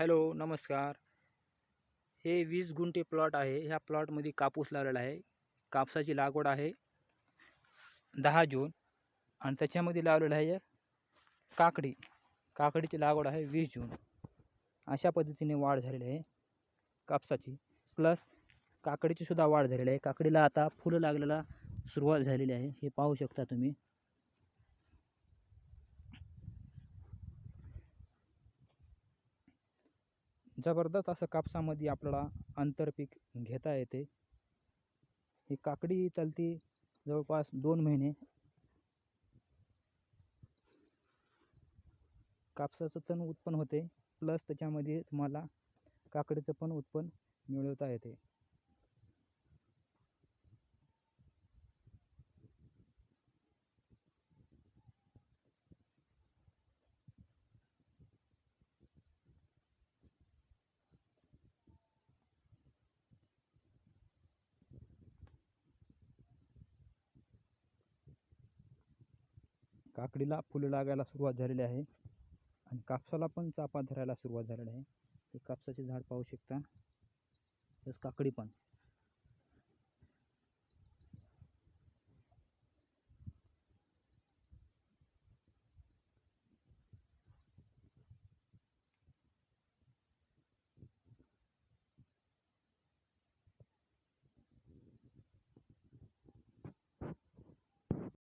Hello, नमस्कार. हे 20 गुंठे प्लॉट आहे. ह्या प्लॉटमध्ये कापूस लावलेला आहे. कापसाची लागवड आहे 10 जून आणि त्याच्यामध्ये लावलेलं आहे काकडी. काकडीची लागवड आहे 20 जून. अशा पद्धतीने वाढ झालेली आहे कापसाची. प्लस काकडीची सुद्धा वाढ झालेली आहे. काकडीला आता फुलं लागलेला सुरुवात झालेली आहे. हे पाहू शकता तुम्ही. जबरदस्त असं कापसामध्ये आपल्याला आंतरपीक घेता येते. ही काकडी चालती जवळपास 2 महिने. कापसाचं तण उत्पन्न होते, प्लस त्याच्यामध्ये तुम्हाला काकडीचं पण उत्पन्न मिळवता येते. काकडीला फुलं लागायला सुरुवात झालेली आहे आणि कापसाला पण चापा धरायला सुरुवात झालेली आहे. हे कापसाचे झाड पाहू शकता, तसं काकडी पण.